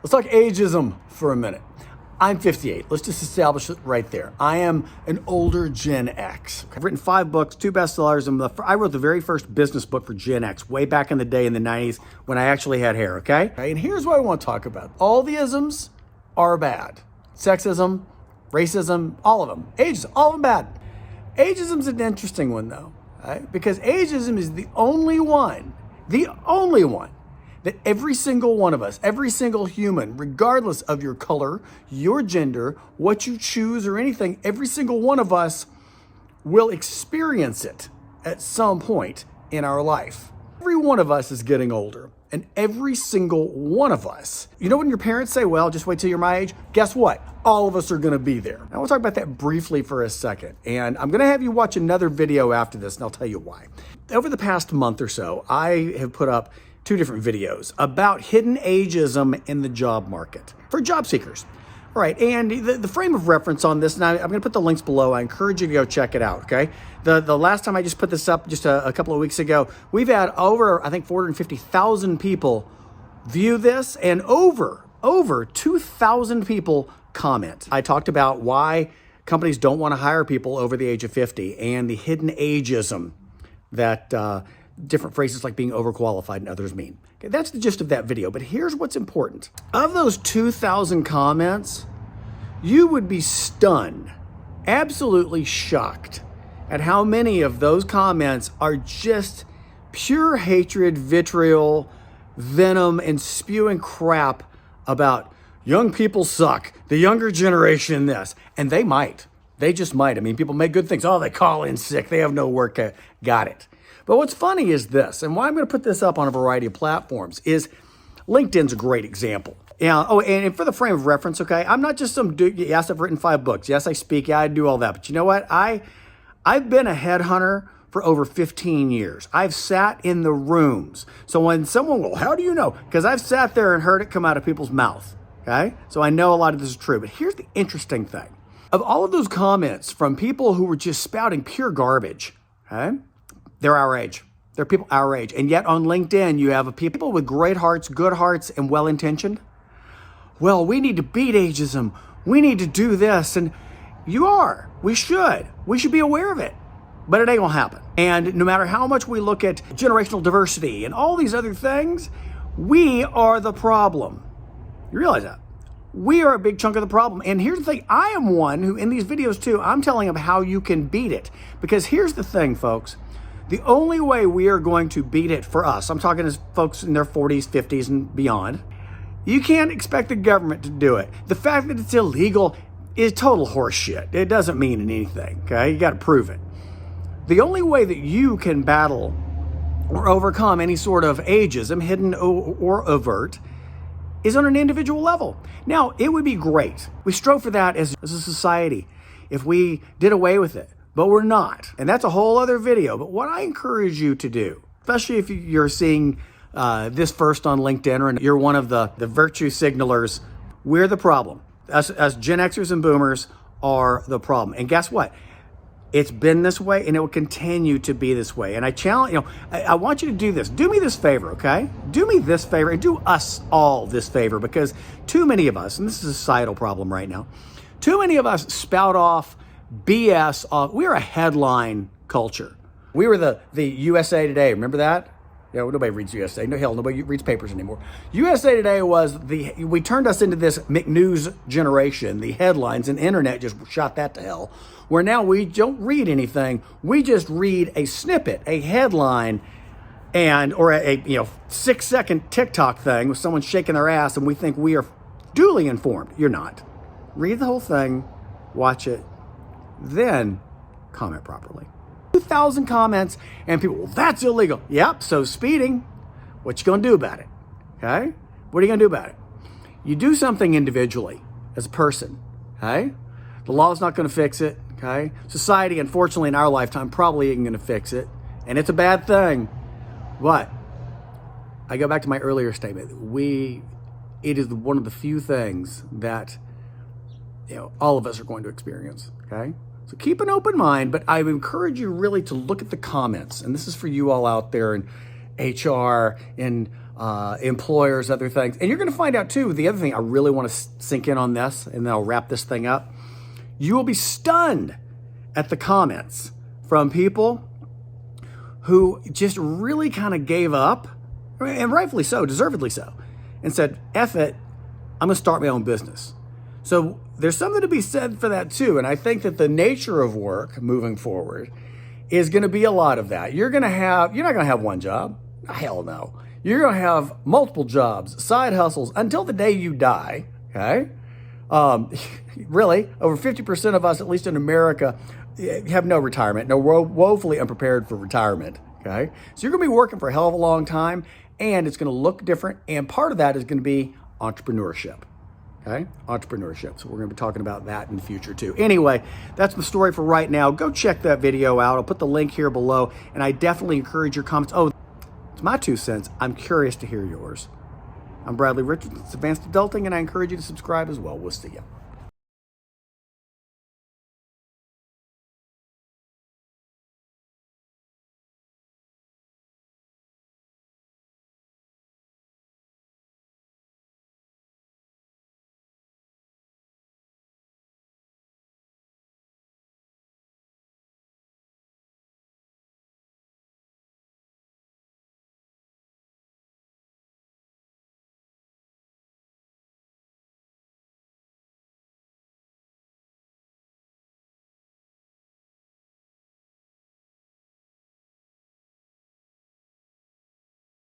Let's talk ageism for a minute. I'm 58. Let's just establish it right there. I am an older Gen X. I've written 5 books, 2 bestsellers, and I wrote the very first business book for Gen X way back in the day in the 90s when I actually had hair, okay? And here's what I want to talk about. All the isms are bad. Sexism, racism, all of them. Ageism, all of them bad. Ageism's an interesting one though, right? Because ageism is the only one that every single one of us, every single human, regardless of your color, your gender, what you choose or anything, every single one of us will experience it at some point in our life. Every one of us is getting older, and every single one of us, you know when your parents say, well, just wait till you're my age? Guess what? All of us are gonna be there. I wanna talk about that briefly for a second, and I'm gonna have you watch another video after this, and I'll tell you why. Over the past month or so, I have put up 2 different videos about hidden ageism in the job market for job seekers. All right, and the frame of reference on this, and I'm gonna put the links below. I encourage you to go check it out, okay? The last time I just put this up just a couple of weeks ago, we've had over, I think, 450,000 people view this and over 2,000 people comment. I talked about why companies don't wanna hire people over the age of 50 and the hidden ageism that different phrases like being overqualified and others mean. Okay, that's the gist of that video, but here's what's important. Of those 2,000 comments, you would be stunned, absolutely shocked at how many of those comments are just pure hatred, vitriol, venom, and spewing crap about young people suck, the younger generation this, and they might. They just might. I mean, people make good things. Oh, they call in sick. They have no work. Got it. But what's funny is this, and why I'm going to put this up on a variety of platforms, is LinkedIn's a great example. Yeah. Oh, and for the frame of reference, okay, I'm not just some dude. Yes, I've written 5 books. Yes, I speak. Yeah, I do all that. But you know what? I've been a headhunter for over 15 years. I've sat in the rooms. So when someone, well, how do you know? Because I've sat there and heard it come out of people's mouth. Okay, so I know a lot of this is true. But here's the interesting thing: of all of those comments from people who were just spouting pure garbage, okay. They're our age. They're people our age. And yet on LinkedIn, you have people with great hearts, good hearts, and well-intentioned. Well, we need to beat ageism. We need to do this. And you are. We should. We should be aware of it. But it ain't gonna happen. And no matter how much we look at generational diversity and all these other things, we are the problem. You realize that? We are a big chunk of the problem. And here's the thing. I am one who, in these videos too, I'm telling them how you can beat it. Because here's the thing, folks. The only way we are going to beat it for us, I'm talking to folks in their 40s, 50s, and beyond, you can't expect the government to do it. The fact that it's illegal is total horseshit. It doesn't mean anything, okay? You got to prove it. The only way that you can battle or overcome any sort of ageism, hidden or overt, is on an individual level. Now, it would be great. We strove for that as a society if we did away with it. But we're not. And that's a whole other video. But what I encourage you to do, especially if you're seeing this first on LinkedIn or you're one of the virtue signalers, we're the problem. Us Gen Xers and Boomers are the problem. And guess what? It's been this way and it will continue to be this way. And I challenge, I want you to do this. Do me this favor, okay? Do me this favor and do us all this favor, because too many of us, and this is a societal problem right now, too many of us spout off BS. We're a headline culture. We were the USA Today. Remember that? Yeah, nobody reads USA. No, hell, nobody reads papers anymore. USA Today was we turned us into this McNews generation. The headlines and internet just shot that to hell. Where now we don't read anything. We just read a snippet, a headline, or a 6-second TikTok thing with someone shaking their ass, and we think we are duly informed. You're not. Read the whole thing, watch it, then comment properly. 2,000 comments and people, well, that's illegal. Yep, so speeding, what you gonna do about it? Okay? What are you gonna do about it? You do something individually as a person, okay? The law's not gonna fix it, okay? Society, unfortunately, in our lifetime, probably isn't gonna fix it, and it's a bad thing. But I go back to my earlier statement. It is one of the few things that all of us are going to experience, okay? So keep an open mind, but I encourage you really to look at the comments. And this is for you all out there in HR, in employers, other things. And you're going to find out too, the other thing I really want to sink in on this, and then I'll wrap this thing up. You will be stunned at the comments from people who just really kind of gave up, and rightfully so, deservedly so, and said, F it, I'm going to start my own business. So there's something to be said for that too. And I think that the nature of work moving forward is going to be a lot of that. You're not going to have one job. Hell no. You're going to have multiple jobs, side hustles until the day you die. Okay. Really, over 50% of us, at least in America, have no retirement, no woefully unprepared for retirement. Okay. So you're going to be working for a hell of a long time, and it's going to look different. And part of that is going to be entrepreneurship. Okay, entrepreneurship. So we're going to be talking about that in the future too. Anyway, that's the story for right now. Go check that video out. I'll put the link here below, and I definitely encourage your comments. Oh, it's my 2 cents. I'm curious to hear yours. I'm Bradley Richardson, it's Advanced Adulting, and I encourage you to subscribe as well. We'll see you.